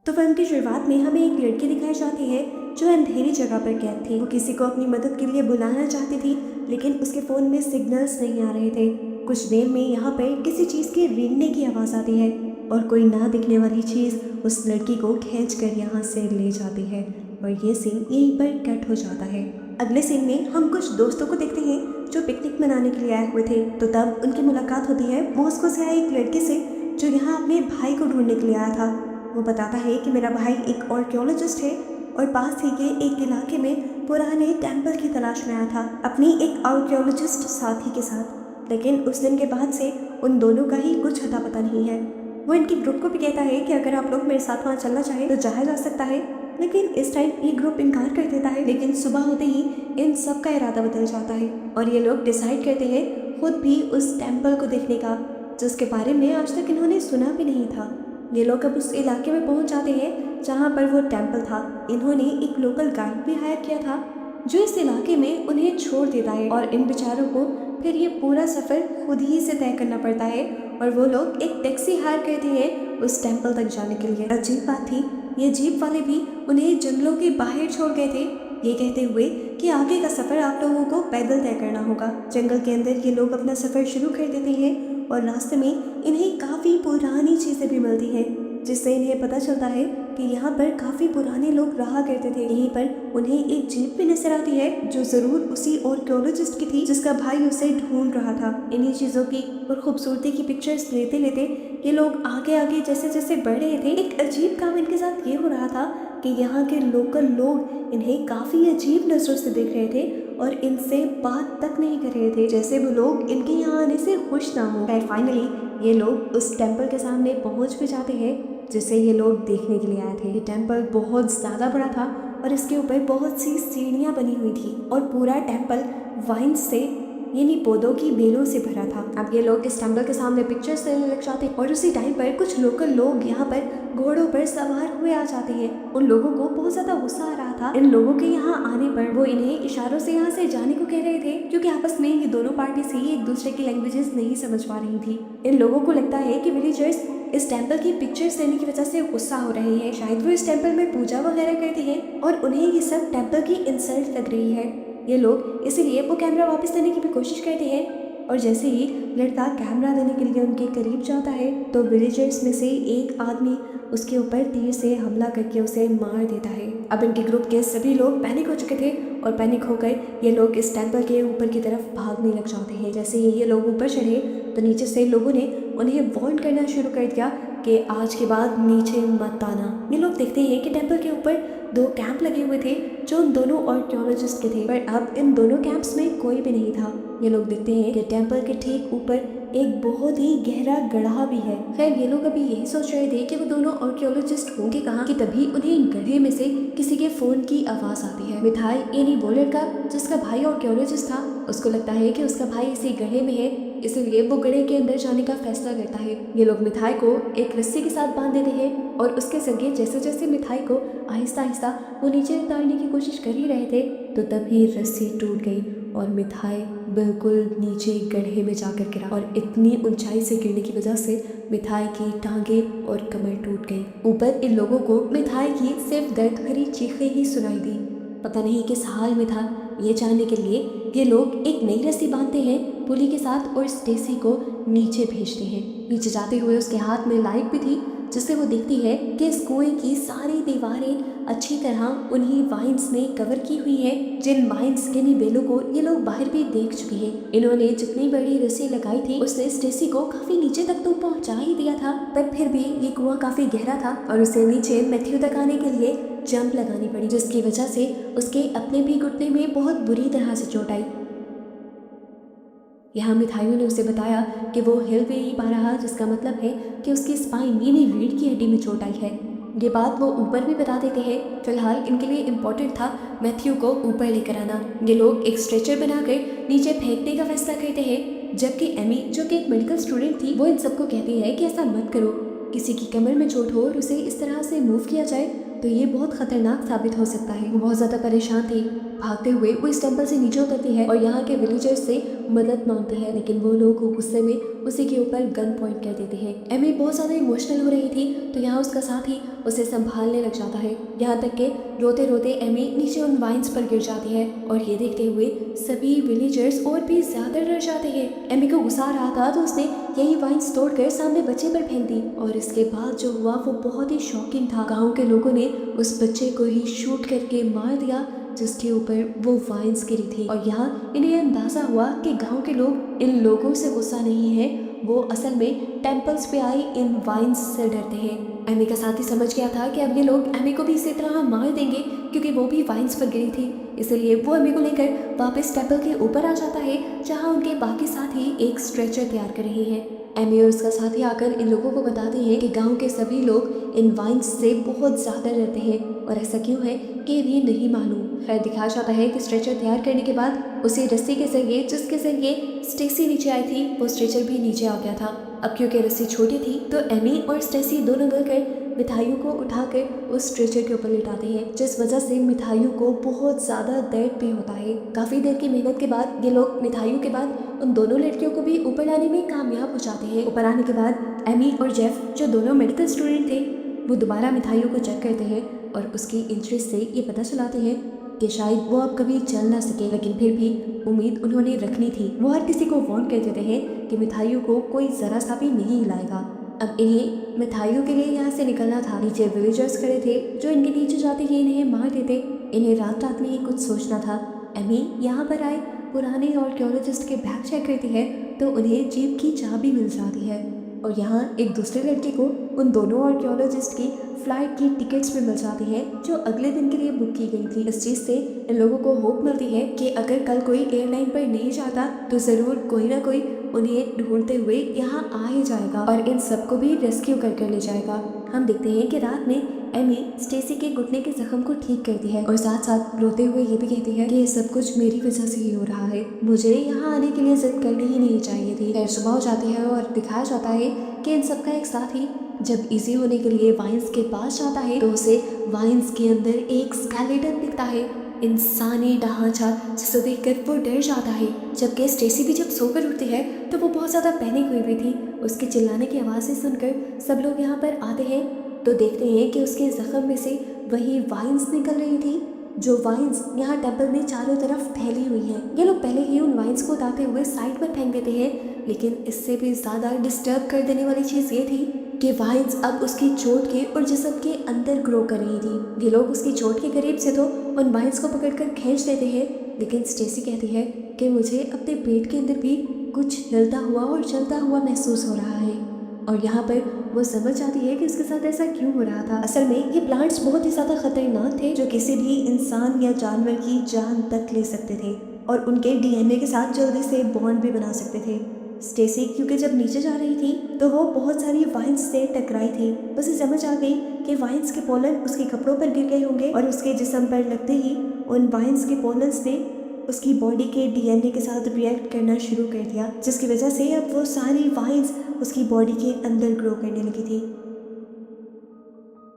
तो फिल्म की शुरुआत में हमें एक लड़की दिखाई जाती है जो अंधेरी जगह पर कैद थी। वो किसी को अपनी मदद के लिए बुलाना चाहती थी, लेकिन उसके फ़ोन में सिग्नल्स नहीं आ रहे थे। कुछ देर में यहाँ पर किसी चीज़ के रेंगने की आवाज़ आती है और कोई ना दिखने वाली चीज़ उस लड़की को खींच कर यहाँ से ले जाती है और ये सीन यहीं पर कट हो जाता है। अगले सीन में हम कुछ दोस्तों को देखते हैं जो पिकनिक मनाने के लिए आए हुए थे। तो तब उनकी मुलाकात होती है मॉस्को से आए एक लड़के से जो यहाँ अपने भाई को ढूंढने के लिए आया था। वो बताता है कि मेरा भाई एक आर्कियोलॉजिस्ट है और पास ही के एक इलाके में पुराने टेम्पल की तलाश में आया था अपनी एक आर्कियोलॉजिस्ट साथी के साथ। लेकिन उस दिन के बाद से उन दोनों का ही कुछ अता पता नहीं है। वो इनकी ग्रुप को भी कहता है कि अगर आप लोग मेरे साथ वहाँ चलना चाहें तो जाया जा सकता है, लेकिन इस टाइम ये ग्रुप इनकार कर देता है। लेकिन सुबह होते ही इन सब का इरादा बदल जाता है और ये लोग डिसाइड करते हैं खुद भी उस टेम्पल को देखने का, जिसके बारे में आज तक इन्होंने सुना भी नहीं था। ये लोग अब उस इलाके में पहुंच जाते हैं जहां पर वो टेम्पल था। इन्होंने एक लोकल गाइड भी हायर किया था जो इस इलाके में उन्हें छोड़ देता है और इन बेचारों को फिर ये पूरा सफ़र खुद ही से तय करना पड़ता है और वो लोग एक टैक्सी हायर करते हैं उस टेम्पल तक जाने के लिए। अजीब बात थी, ये जीप वाले भी उन्हें जंगलों के बाहर छोड़ गए थे, ये कहते हुए कि आगे का सफ़र आप लोगों को पैदल तय करना होगा। जंगल के अंदर ये लोग अपना सफ़र शुरू कर देते हैं और रास्ते में इन्हें काफ़ी पुरानी चीज़ें भी मिलती हैं, जिससे इन्हें पता चलता है कि यहाँ पर काफ़ी पुराने लोग रहा करते थे। यहीं पर उन्हें एक जीप भी नजर आती है जो ज़रूर उसी आर्कियोलॉजिस्ट की थी जिसका भाई उसे ढूंढ रहा था। इन्हीं चीज़ों की और खूबसूरती की पिक्चर्स लेते लेते ये लोग आगे आगे जैसे जैसे बढ़ रहे थे, एक अजीब काम इनके साथ ये हो रहा था कि यहाँ के लोकल लोग इन्हें काफ़ी अजीब नज़रों से देख रहे थे और इनसे बात तक नहीं कर रहे थे, जैसे वो लोग इनके यहाँ आने से खुश ना हो। फिर फाइनली ये लोग उस टेम्पल के सामने पहुँच भी जाते हैं जिसे ये लोग देखने के लिए आए थे। ये टेम्पल बहुत ज़्यादा बड़ा था और इसके ऊपर बहुत सी सीढ़ियाँ बनी हुई थी और पूरा टेम्पल वाइन्स से यानी पौधों की बेलों से भरा था। अब ये लोग इस टेम्पल के सामने पिक्चर्स लेने लग जाते और उसी टाइम पर कुछ लोकल लोग यहाँ पर घोड़ों पर सवार हुए आ जाते हैं। उन लोगों को बहुत ज़्यादा गुस्सा आ रहा था इन लोगों के यहाँ आने पर। वो इन्हें इशारों से यहाँ से जाने को कह रहे थे क्योंकि आपस में ये दोनों पार्टीज ही एक दूसरे की लैंग्वेजेस नहीं समझ पा रही थी। इन लोगों को लगता है कि विलेजर्स इस टेम्पल की पिक्चर्स लेने की वजह से गुस्सा हो रहे हैं, शायद वो इस टेम्पल में पूजा वगैरह करते हैं और उन्हें ये सब टेम्पल की इंसल्ट लग रही है। ये लोग इसीलिए वो कैमरा वापस लेने की भी कोशिश करते हैं और जैसे ही लड़का कैमरा लेने के लिए उनके करीब जाता है तो विलेजर्स में से एक आदमी उसके ऊपर तीर से हमला करके उसे मार देता है। अब इनके ग्रुप के सभी लोग पैनिक हो चुके थे और पैनिक होकर ये लोग इस टेम्पल के ऊपर की तरफ भागने लग जाते हैं। जैसे ही ये लोग ऊपर चढ़े तो नीचे से लोगों ने उन्हें वार्न करना शुरू कर दिया कि आज के बाद नीचे मत आना। ये लोग देखते हैं कि टेम्पल के ऊपर 2 कैंप लगे हुए थे जो उन दोनों आर्कियोलॉजिस्ट के थे, पर अब इन दोनों कैंप्स में कोई भी नहीं था। ये लोग देखते हैं कि टेम्पल के ठीक ऊपर एक बहुत ही गहरा गड्ढा भी है। खैर ये लोग अभी यही सोच रहे थे कि वो दोनों आर्कियोलॉजिस्ट होंगे कहाँ कि तभी उन्हें गड्ढे में से किसी के फोन की आवाज़ आती है। मिथाई यानी बोलर का जिसका भाई आर्कियोलॉजिस्ट था, उसको लगता है कि उसका भाई इसी गड्ढे में है, इसलिए वो गड्ढे के अंदर जाने का फैसला करता है। ये लोग मिथाई को एक रस्सी के साथ बांध देते हैं और उसके जरिए जैसे जैसे मिथाई को आहिस्ता आहिस्ता वो नीचे उतारने की कोशिश कर ही रहे थे तो तभी रस्सी टूट गई और मिथाई बिल्कुल नीचे गड्ढे में जाकर गिरा और इतनी ऊंचाई से गिरने की वजह से मिथाई की टांगें और कमर टूट गई। ऊपर इन लोगों को मिथाई की सिर्फ दर्द भरी चीखें ही सुनाई दी। पता नहीं किस हाल में था, ये जानने के लिए ये लोग एक नई रस्सी बांधते हैं पुली के साथ और स्टेसी को नीचे भेजते हैं। नीचे जाते हुए उसके हाथ में लाइट भी थी जिससे वो देखती है कि इस कुएं की सारी दीवारें अच्छी तरह उन्हीं वाइन्स ने कवर की हुई है, जिन वाइन्स यानी बेलों को ये लोग बाहर भी देख चुके हैं। इन्होंने जितनी बड़ी रस्सी लगाई थी उसने स्टेसी को काफी नीचे तक तो पहुंचा ही दिया था, पर फिर भी ये कुआं काफी गहरा था और उसे नीचे मैथ्यू तक आने के लिए जंप लगानी पड़ी, जिसकी वजह से उसके अपने भी घुटने में बहुत बुरी तरह से चोट आई। यहाँ मिथाइयों ने उसे बताया कि वो हिल भी नहीं पा रहा, जिसका मतलब है कि उसकी स्पाइन यानी रीढ़ की हड्डी में चोट आई है। ये बात वो ऊपर भी बता देते हैं। फिलहाल इनके लिए इम्पोर्टेंट था मैथ्यू को ऊपर लेकर आना। ये लोग एक स्ट्रेचर बनाकर नीचे फेंकने का फैसला करते हैं, जबकि एमी जो कि एक मेडिकल स्टूडेंट थी वो इन सबको कहती है कि ऐसा मत करो किसी की कमर में चोट हो और उसे इस तरह से मूव किया जाए तो ये बहुत खतरनाक साबित हो सकता है। वो बहुत ज़्यादा परेशान थी। भागते हुए वो इस टेम्पल से नीचे उतरती है और यहाँ के विलेजर्स से मदद मांगती है, लेकिन वो लोग गुस्से में उसी के ऊपर गन पॉइंट कर देते हैं। एमी बहुत ज़्यादा इमोशनल हो रही थी तो यहाँ उसका साथी उसे संभालने लग जाता है। यहाँ तक कि रोते रोते एमी नीचे उन वाइन्स पर गिर जाती है और ये देखते हुए सभी विलेजर्स और भी ज़्यादा डर जाते हैं। एमी को गुस्सा आ रहा था तो उसने यही वाइन्स तोड़कर सामने बच्चे पर फेंक दी और इसके बाद जो हुआ वो बहुत ही शॉकिंग था। गाँव के लोगों ने उस बच्चे को ही शूट करके मार दिया जिसके ऊपर वो वाइन्स गिरी थी। और यहाँ इन्हें अंदाजा हुआ कि गांव के लोग इन लोगों से गुस्सा नहीं है, वो असल में टेम्पल्स पे आई इन वाइन्स से डरते हैं। एमी का साथी समझ गया था कि अब ये लोग एमी को भी इसी तरह मार देंगे क्योंकि वो भी वाइन्स पर गिरी थी, इसलिए वो एमी को लेकर वापस टेम्पल के ऊपर आ जाता है जहाँ उनके बाकी साथी एक स्ट्रेचर तैयार कर रहे हैं। एमी और उसका साथी आकर इन लोगों को बताते हैं कि गांव के सभी लोग इन वाइन्स से बहुत ज़्यादा डरते हैं और ऐसा क्यों है कि इन्हें नहीं मालूम। फिर दिखाया जाता है कि स्ट्रेचर तैयार करने के बाद उसी रस्सी के जरिए जिसके जरिए स्टेसी नीचे आई थी वो स्ट्रेचर भी नीचे आ गया था। अब क्योंकि रस्सी छोटी थी तो एमी और स्टेसी दोनों मिलकर मिठाइयों को उठाकर उस स्ट्रेचर के ऊपर लिटाते हैं, जिस वजह से मिठाइयों को बहुत ज़्यादा दर्द भी होता है। काफ़ी देर की मेहनत के बाद ये लोग मिठाइयों के बाद उन दोनों लड़कियों को भी ऊपर लाने में कामयाब हो जाते हैं। ऊपर आने के बाद एमी और जेफ जो दोनों मेडिकल स्टूडेंट थे वो दोबारा मिठाइयों को चेक करते हैं और उसकी इंटरेस्ट से ये पता चलाते हैं कि शायद वो अब कभी चल ना सके, लेकिन फिर भी उम्मीद उन्होंने रखनी थी। वो हर किसी को वार्न कर देते हैं कि मिठाइयों को कोई ज़रा सा भी नहीं हिलाएगा। अब इन्हें मिठाइयों के लिए यहाँ से निकलना था। नीचे विलेजर्स खड़े थे जो इनके नीचे जाते ही इन्हें मार देते। इन्हें रात रात में ही कुछ सोचना था। एमी यहाँ पर आए पुराने आर्कियोलॉजिस्ट के बैग चेक करती है तो उन्हें जीप की चाबी मिल जाती है और यहाँ एक दूसरे लड़के को उन दोनों आर्कियोलॉजिस्ट की फ्लाइट की टिकट्स भी मिल जाती है जो अगले दिन के लिए बुक की गई थी। इस चीज़ से इन लोगों को होप मिलती है कि अगर कल कोई एयरलाइन पर नहीं जाता तो ज़रूर कोई ना कोई उन्हें ढूंढते हुए यहाँ आ ही जाएगा और इन सबको भी रेस्क्यू कर ले जाएगा। हम देखते हैं कि रात में एमी स्टेसी के घुटने के जख्म को ठीक करती है और साथ साथ रोते हुए ये भी कहती है कि ये सब कुछ मेरी वजह से ही हो रहा है, मुझे यहाँ आने के लिए जिद करनी ही नहीं चाहिए थी। फिर सुबह हो जाती है और दिखाया जाता है कि इन सबका एक साथी जब इजी होने के लिए वाइन्स के पास जाता है तो उसे वाइन्स के अंदर एक स्केलेटन दिखता है, इंसानी ढांचा, जिसे देखकर वो डर जाता है। जबकि स्टेसी भी जब सोकर उठती है तो वो बहुत ज़्यादा पैनिक हुई हुई थी। उसके चिल्लाने की आवाज़ें सुनकर सब लोग यहाँ पर आते हैं तो देखते हैं कि उसके जख्म में से वही वाइन्स निकल रही थी जो वाइन्स यहाँ टेम्पल में चारों तरफ फैली हुई हैं। ये लोग पहले ही उन वाइन्स को उतारते हुए साइड पर फेंक देते हैं, लेकिन इससे भी ज़्यादा डिस्टर्ब कर देने वाली चीज़ ये थी कि वाइन्स अब उसकी चोट के और जिस्म के अंदर ग्रो कर रही थी। ये लोग उसकी चोट के करीब से तो उन वाइन्स को पकड़कर खींच देते हैं, लेकिन स्टेसी कहती है कि मुझे अपने पेट के अंदर भी कुछ हिलता हुआ और चलता हुआ महसूस हो रहा है और यहाँ पर वो समझ जाती है कि उसके साथ ऐसा क्यों हो रहा था। असल में ये प्लांट्स बहुत ही ज़्यादा खतरनाक थे जो किसी भी इंसान या जानवर की जान तक ले सकते थे और उनके डीएनए के साथ जल्दी से बॉन्ड भी बना सकते थे। स्टेसी क्योंकि जब नीचे जा रही थी तो वो बहुत सारी वाइन्स से टकराई थी। उसे समझ आ गई कि वाइन्स के पोलन उसके कपड़ों पर गिर गए होंगे और उसके जिस्म पर लगते ही उन वाइन्स के पोलन्स ने उसकी बॉडी के डीएनए के साथ रिएक्ट करना शुरू कर दिया, जिसकी वजह से अब वो सारी वाइन्स उसकी बॉडी के अंदर ग्रो करने लगी थी।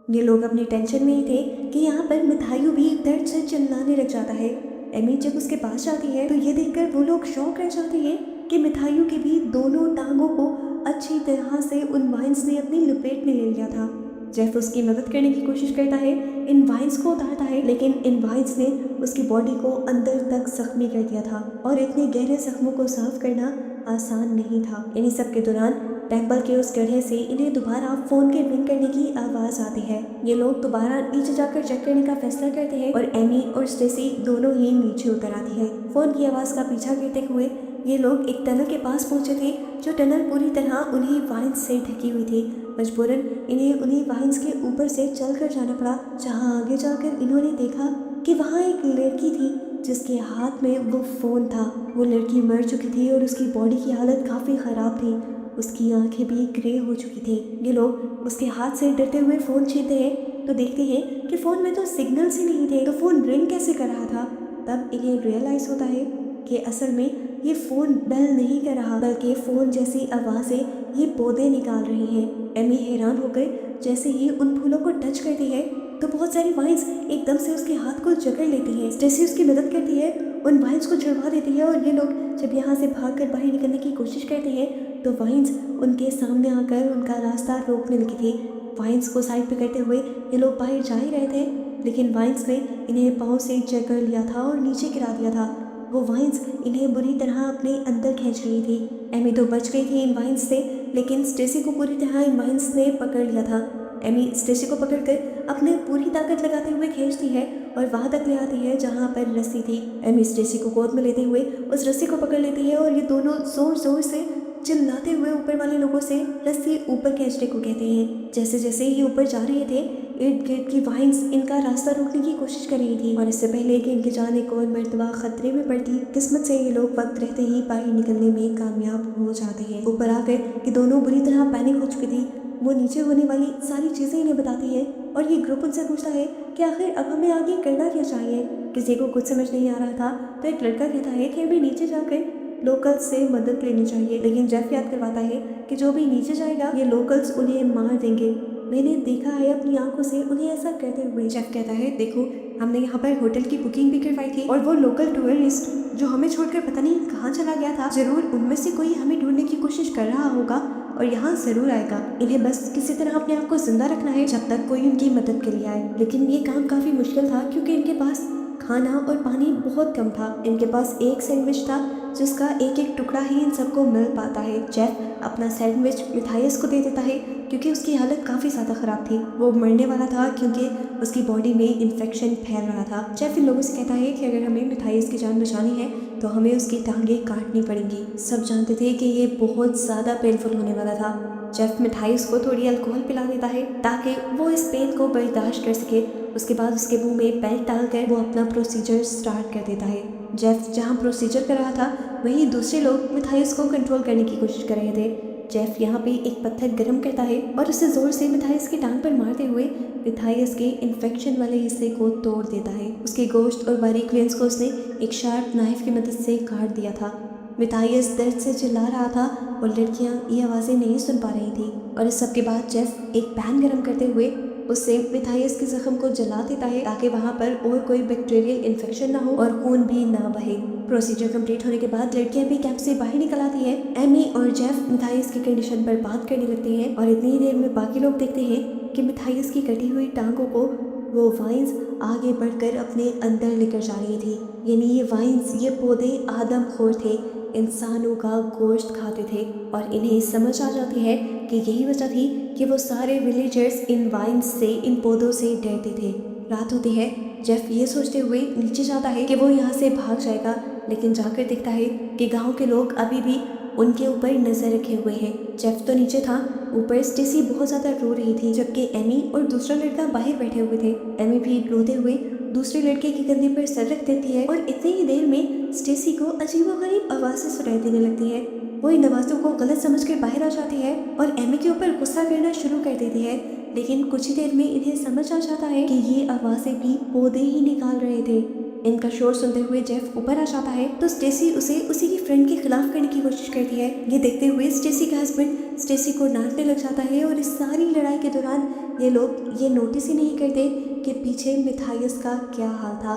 ये लोग अपनी टेंशन में ही थे कि यहाँ पर मिठाइयों भी दर्द से चिल्लाने लग जाता है। एमी जब उसके पास जाती है तो ये देखकर वो लोग शॉक रह जाते हैं कि मिठाइयों की भी दोनों टांगों को अच्छी तरह से उन वाइन्स ने अपनी लपेट में ले लिया था। जेफ उसकी मदद करने की कोशिश करता है, इन वाइन्स को उतारता है, लेकिन इन वाइन्स ने उसकी बॉडी को अंदर तक जख्मी कर दिया था और इतने गहरे जख्मों को साफ करना आसान नहीं था। इन्हीं सब के दौरान टेम्पल के उस गड्ढे से इन्हें दोबारा फ़ोन के रिंग करने की आवाज़ आती है। ये लोग दोबारा नीचे जाकर चेक करने का फैसला करते हैं और एमी और स्टेसी दोनों ही नीचे उतर आती है। फ़ोन की आवाज़ का पीछा करते हुए ये लोग एक टनल के पास पहुंचे थे जो टनल पूरी तरह उन्हीं वाइन्स से ढकी हुई थी। मजबूरन इन्हें उन्हीं वाइन्स के ऊपर से चलकर जाना पड़ा, जहां आगे जाकर इन्होंने देखा कि वहां एक लड़की थी जिसके हाथ में वो फ़ोन था। वो लड़की मर चुकी थी और उसकी बॉडी की हालत काफ़ी ख़राब थी, उसकी आंखें भी ग्रे हो चुकी थी। ये लोग उसके हाथ से डरते हुए फ़ोन छीनते हैं तो देखते हैं कि फ़ोन में तो सिग्नल्स ही नहीं थे, तो फ़ोन रिंग कैसे कर रहा था। तब इन्हें रियलाइज़ होता है कि असल में ये फ़ोन बेल नहीं कर रहा बल्कि फ़ोन जैसी आवाज़ें ये पौधे निकाल रही हैं। एमी हैरान होकर जैसे ही उन फूलों को टच करती है तो बहुत सारी वाइन्स एकदम से उसके हाथ को जकड़ लेती है। स्टेसी उसकी मदद करती है, उन वाइन्स को छुड़वा देती है और ये लोग जब यहाँ से भागकर बाहर निकलने की कोशिश करते हैं तो वाइन्स उनके सामने आकर उनका रास्ता रोकने लगी थी। वाइन्स को साइड पे करते हुए ये लोग बाहर जा ही रहे थे, लेकिन वाइन्स ने इन्हें पाँव से जकड़ लिया था और नीचे गिरा दिया था। वो वाइन्स इन्हें बुरी तरह अपने अंदर खींच रही थी। एमी तो बच गई थी इन वाइन्स से, लेकिन स्टेसी को पूरी तरह इन वाइन्स ने पकड़ लिया था। एमी स्टेसी को पकड़कर अपने पूरी ताकत लगाते हुए खींचती है और वहां तक ले आती है जहां पर रस्सी थी। एमी स्टेसी को गोद में लेते हुए उस रस्सी को पकड़ लेती है और ये दोनों जोर जोर से चिल्लाते हुए ऊपर वाले लोगों से रस्सी ऊपर खींचने को कहते हैं। जैसे जैसे ये ऊपर जा रहे थे, इर्द गिर्द की वाइन्स इनका रास्ता रोकने की कोशिश कर रही थी और इससे पहले कि इनकी जान एक और मर्तबा खतरे में पड़ती, किस्मत से ये लोग वक्त रहते ही बाहर निकलने में कामयाब हो जाते हैं। ऊपर आकर ये दोनों बुरी तरह पैनिक हो चुकी थी। वो नीचे होने वाली सारी चीज़ें इन्हें बताती है और ये ग्रुप उनसे पूछता है कि आखिर अब हमें आगे करना क्या चाहिए। किसी को कुछ समझ नहीं आ रहा था तो एक लड़का कहता है कि हमें नीचे जाकर लोकल्स से मदद लेनी चाहिए, लेकिन जेफ याद करवाता है कि जो भी नीचे जाएगा ये लोकल्स उन्हें मार देंगे। मैंने देखा है अपनी आंखों से उन्हें ऐसा करते हुए। जेफ कहता है देखो, हमने यहाँ पर होटल की बुकिंग भी करवाई थी और वो लोकल टूरिस्ट जो हमें छोड़कर पता नहीं कहाँ चला गया था, जरूर उनमें से कोई हमें ढूंढने की कोशिश कर रहा होगा और यहाँ जरूर आएगा। इन्हें बस किसी तरह अपने आप को जिंदा रखना है जब तक कोई उनकी मदद के लिए आए। लेकिन ये काम काफी मुश्किल था क्योंकि इनके पास खाना और पानी बहुत कम था। इनके पास एक सैंडविच था जिसका एक एक टुकड़ा ही इन सबको मिल पाता है। जेफ अपना सैंडविच मिथाइस को दे देता है क्योंकि उसकी हालत काफ़ी ज़्यादा ख़राब थी। वो मरने वाला था क्योंकि उसकी बॉडी में इन्फेक्शन फैल रहा था। जेफ इन लोगों से कहता है कि अगर हमें मिथाइस की जान बचानी है तो हमें उसकी टांगें काटनी पड़ेंगी। सब जानते थे कि ये बहुत ज़्यादा पेनफुल होने वाला था। जेफ मिथाइस को थोड़ी अल्कोहल पिला देता है ताकि वो इस पेन को बर्दाश्त कर सके। उसके बाद उसके मुंह में बेल्ट डालकर वो अपना प्रोसीजर स्टार्ट कर देता है। जेफ जहाँ प्रोसीजर कर रहा था वहीं दूसरे लोग मिथाइस को कंट्रोल करने की कोशिश कर रहे थे। जेफ यहाँ पे एक पत्थर गर्म करता है और उसे जोर से मिथाइस की टांग पर मारते हुए मिथाइस के इन्फेक्शन वाले हिस्से को तोड़ देता है। उसके गोश्त और बारीक वेन्स को उसने एक शार्प नाइफ की मदद से काट दिया था। मिथाइस दर्द से चिल्ला रहा था और लड़कियां ये आवाज़ें नहीं सुन पा रही थी। और इस सब के बाद जेफ एक पैन गर्म करते हुए उससे मिथाइस के जख्म को जला देता है ताकि वहाँ पर और कोई बैक्टीरियल इन्फेक्शन ना हो और खून भी ना बहे। प्रोसीजर कंप्लीट होने के बाद लड़कियां भी कैंप से बाहर निकल आती हैं। एमी और जेफ मिथाइस की कंडीशन पर बात करने लगते हैं और इतनी देर में बाकी लोग देखते हैं कि मिथाइस की कटी हुई टांगों को वो वाइन्स आगे बढ़कर अपने अंदर लेकर जा रही थी। यानी ये वाइन्स, ये पौधे आदमखोर थे, इंसानों का गोश्त खाते थे और इन्हें समझ आ जाती है कि यही वजह थी कि वो सारे विलेजर्स इन वाइन्स से, इन पौधों से डरते थे। रात होती है। जेफ ये सोचते हुए नीचे जाता है कि वो यहाँ से भाग जाएगा, लेकिन जाकर देखता है कि गांव के लोग अभी भी उनके ऊपर नजर रखे हुए हैं। जेफ तो नीचे था, ऊपर स्टेसी बहुत ज़्यादा रो रही थी जबकि एमी और दूसरा लड़का बाहर बैठे हुए थे। एमी भी रोते हुए दूसरे लड़के के कंधे पर सर रख देती है और इतनी ही देर में स्टेसी को अजीबोगरीब आवाज़ें सुनाई देने लगती है। वो इन आवाज़ों को गलत समझकर बाहर आ जाती है और एमी के ऊपर गुस्सा करना शुरू कर देती है, लेकिन कुछ ही देर में इन्हें समझ आ जाता है कि ये आवाज़ें भी पौधे ही निकाल रहे थे। इनका शोर सुनते हुए जेफ ऊपर आ जाता है तो स्टेसी उसे उसी की फ्रेंड के खिलाफ करने की कोशिश करती है। ये देखते हुए स्टेसी का हस्बैंड स्टेसी को डांटने लग जाता है और इस सारी लड़ाई के दौरान ये लोग ये नोटिस ही नहीं करते कि पीछे मिथाइस का क्या हाल था।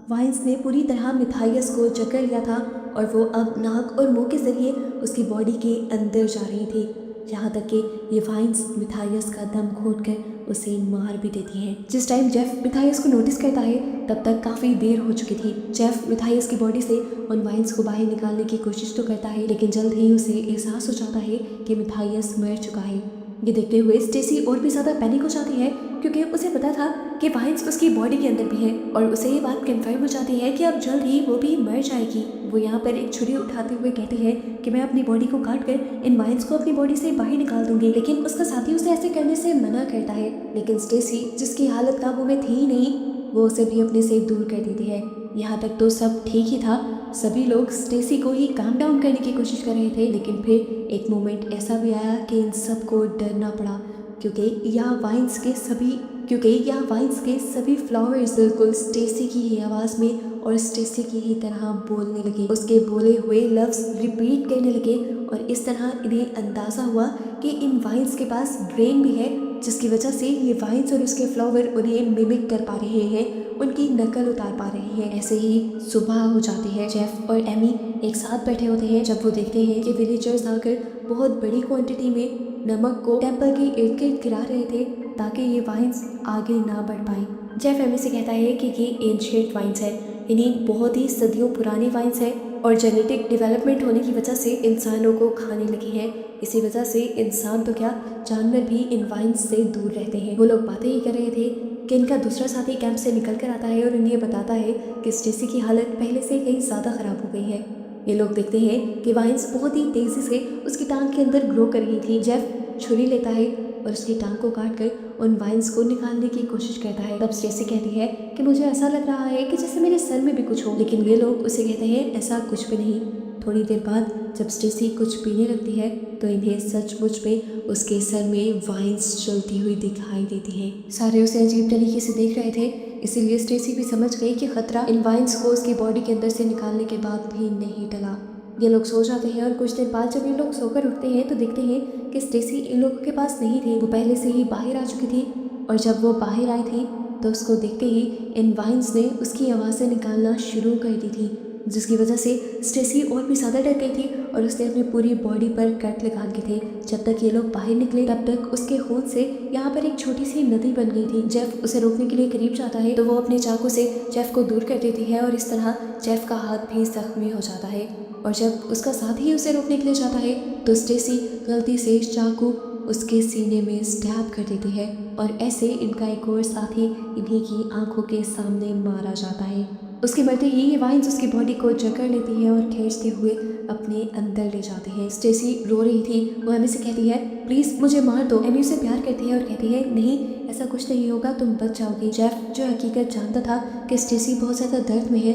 वाइन्स ने पूरी तरह मिथाइस को जकड़ लिया था और वो अब नाक और मुंह के जरिए उसकी बॉडी के अंदर जा रही थी, यहाँ तक कि ये वाइन्स मिथाइस का दम घोंटकर उसे मार भी देती हैं। जिस टाइम जेफ मिथाइस को नोटिस करता है तब तक काफ़ी देर हो चुकी थी। जेफ मिथाइस की बॉडी से उन वाइन्स को बाहर निकालने की कोशिश तो करता है, लेकिन जल्द ही उसे एहसास हो जाता है कि मिथाइस मर चुका है। ये देखते हुए स्टेसी और भी ज़्यादा पैनिक हो जाती है क्योंकि उसे पता था कि वाइन्स उसकी बॉडी के अंदर भी है और उसे ये बात कंफर्म हो जाती है कि अब जल्द ही वो भी मर जाएगी। वो यहाँ पर एक छुरी उठाते हुए कहती है कि मैं अपनी बॉडी को काट कर इन वाइन्स को अपनी बॉडी से बाहर निकाल दूंगी, लेकिन उसका साथी उसे ऐसे करने से मना करता है। लेकिन स्टेसी, जिसकी हालत काबू में थी ही नहीं, वो उसे भी अपने से दूर कर देती है। यहाँ तक तो सब ठीक ही था, सभी लोग स्टेसी को ही काम डाउन करने की कोशिश कर रहे थे, लेकिन फिर एक मोमेंट ऐसा भी आया कि इन सबको डरना पड़ा क्योंकि यहाँ वाइन्स के सभी फ्लावर्स बिल्कुल स्टेसी की ही आवाज़ में और स्टेसी की ही तरह बोलने लगे। उसके बोले हुए लफ्ज़ रिपीट करने लगे और इस तरह इन्हें अंदाज़ा हुआ कि इन वाइन्स के पास ब्रेन भी है, जिसकी वजह से ये वाइन्स और उसके फ्लावर उन्हें मिमिक कर पा रहे हैं, उनकी नकल उतार पा रहे हैं। ऐसे ही सुबह हो जाती है। जेफ और एमी एक साथ बैठे होते हैं जब वो देखते हैं कि विलेजर्स आकर बहुत बड़ी क्वांटिटी में नमक को टेम्पल के इर्द गिर्द गिरा रहे थे ताकि ये वाइन्स आगे ना बढ़ पाए। जेफ एमी से कहता है कि ये एंशिएंट वाइन्स है, इन्हीं बहुत ही सदियों पुरानी वाइन्स है और जेनेटिक डेवलपमेंट होने की वजह से इंसानों को खाने लगी है। इसी वजह से इंसान तो क्या, जानवर भी इन वाइन्स से दूर रहते हैं। वो लोग बातें ही कर रहे थे कि इनका दूसरा साथी कैंप से निकल कर आता है और इन्हें बताता है कि स्टेसी की हालत पहले से कहीं ज़्यादा ख़राब हो गई है। ये लोग देखते हैं कि वाइन्स बहुत ही तेज़ी से उसकी टांग के अंदर ग्रो कर रही थी। जेफ छुरी लेता है और उसकी टांग को काट कर उन वाइन्स को निकालने की कोशिश करता है। तब स्टेसी कहती है कि मुझे ऐसा लग रहा है कि जैसे मेरे सर में भी कुछ हो, लेकिन ये लोग उसे कहते हैं ऐसा कुछ भी नहीं। थोड़ी देर बाद जब स्टेसी कुछ पीने लगती है तो इन्हें सचमुच में उसके सर में वाइन्स चलती हुई दिखाई देती हैं। सारे उसे अजीब तरीके से देख रहे थे, इसीलिए स्टेसी भी समझ गई कि खतरा इन वाइन्स को उसकी बॉडी के अंदर से निकालने के बाद भी नहीं टला। ये लोग सो जाते हैं और कुछ देर बाद जब ये लोग सोकर उठते हैं तो देखते हैं कि स्टेसी इन लोगों के पास नहीं थी। वो पहले से ही बाहर आ चुकी थी और जब वो बाहर आई थी तो उसको देखते ही इन वाइन्स ने उसकी आवाज़ें निकालना शुरू कर दी थी, जिसकी वजह से स्टेसी और भी ज़्यादा डर गई थी और उसने अपनी पूरी बॉडी पर कट लगा के थे। जब तक ये लोग बाहर निकले तब तक उसके खून से यहाँ पर एक छोटी सी नदी बन गई थी। जेफ उसे रोकने के लिए करीब जाता है तो वो अपने चाकू से जेफ को दूर कर देती है और इस तरह जेफ का हाथ भी जख्मी हो जाता है। और जब उसका साथी उसे रोकने के लिए जाता है तो स्टेसी गलती से चाकू उसके सीने में स्टैब कर देती है और ऐसे इनका एक और साथी इन्हीं की आंखों के सामने मारा जाता है। उसके मरते ही ये वाइन्स उसकी बॉडी को जकड़ लेती है और खींचते हुए अपने अंदर ले जाते हैं। स्टेसी रो रही थी, वो एमी से कहती है प्लीज़ मुझे मार दो। एमी उसे प्यार करती है और कहती है नहीं, ऐसा कुछ नहीं होगा, तुम बच जाओगी। जेफ जो हकीकत जानता था कि स्टेसी बहुत ज़्यादा दर्द में है,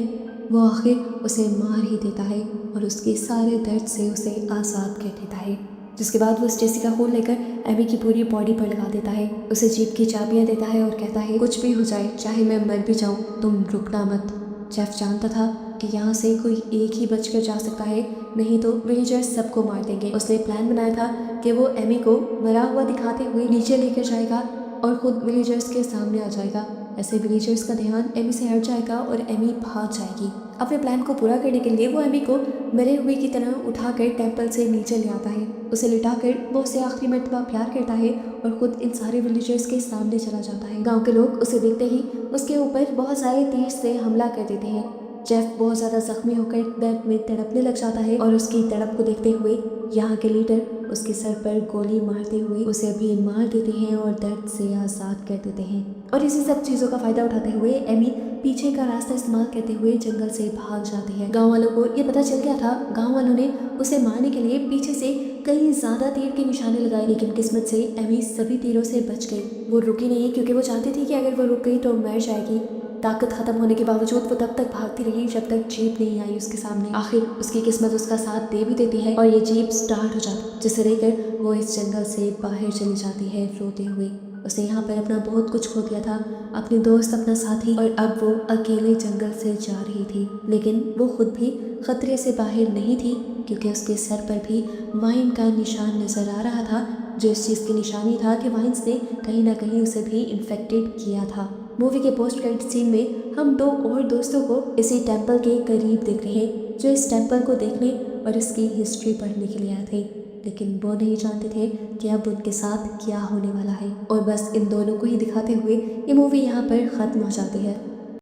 वो आखिर उसे मार ही देता है और उसके सारे दर्द से उसे आज़ाद कर देता है। जिसके बाद वो स्टेसी का खून लेकर एमी की पूरी बॉडी पर लगा देता है, उसे जीप की चाबियां देता है और कहता है कुछ भी हो जाए, चाहे मैं मर भी जाऊं, तुम रुकना मत। जेफ जानता था कि यहाँ से कोई एक ही बचकर जा सकता है, नहीं तो विलेजर्स सबको मार देंगे। उसने प्लान बनाया था कि वो एमी को मरा हुआ दिखाते हुए नीचे लेकर जाएगा और खुद विलेजर्स के सामने आ जाएगा। ऐसे विलेजर्स का ध्यान एमी से हट जाएगा और एमी भाग जाएगी। अपने प्लान को पूरा करने के लिए वो एमी को मरे हुए की तरह उठाकर टेंपल से नीचे ले आता है। उसे लिटाकर वो उसे आखिरी मर्तबा प्यार करता है और खुद इन सारे विलेजर्स के सामने चला जाता है। गांव के लोग उसे देखते ही उसके ऊपर बहुत सारे तीर से हमला कर देते हैं। जेफ बहुत ज़्यादा जख्मी होकर दर्द में तड़पने लग जाता है और उसकी तड़प को देखते हुए यहाँ के लीडर उसके सर पर गोली मारते हुए उसे भी मार देते हैं और दर्द से आज़ाद कर देते हैं। और इसी सब चीज़ों का फ़ायदा उठाते हुए एमी पीछे का रास्ता इस्तेमाल करते हुए जंगल से भाग जाती है। गांव वालों को ये पता चल गया था। गांव वालों ने उसे मारने के लिए पीछे से कई ज़्यादा तीर के निशाने लगाए, लेकिन किस्मत से एमी सभी तीरों से बच गई। वो रुकी नहीं क्योंकि वो जानती थी कि अगर वो रुक गई तो मर जाएगी। ताकत खत्म होने के बावजूद वो तब तक भागती रही जब तक जीप नहीं आई उसके सामने। आखिर उसकी किस्मत उसका साथ दे भी देती है और ये जीप स्टार्ट हो जाती, जिसे लेकर वो इस जंगल से बाहर चली जाती है रोते हुए। उसने यहाँ पर अपना बहुत कुछ खो दिया था, अपने दोस्त, अपना साथी, और अब वो अकेले जंगल से जा रही थी। लेकिन वो खुद भी खतरे से बाहर नहीं थी क्योंकि उसके सर पर भी वाइन का निशान नजर आ रहा था, जो इस चीज़ की निशानी था कि वाइन्स ने कहीं ना कहीं उसे भी इन्फेक्टेड किया था। मूवी के पोस्ट क्रेडिट सीन में हम दो और दोस्तों को इसी टेंपल के करीब देख रहे हैं, जो इस टेंपल को देखने और इसकी हिस्ट्री पढ़ने के लिए आए थे, लेकिन वो नहीं जानते थे कि अब उनके साथ क्या होने वाला है। और बस इन दोनों को ही दिखाते हुए ये मूवी यहाँ पर ख़त्म हो जाती है।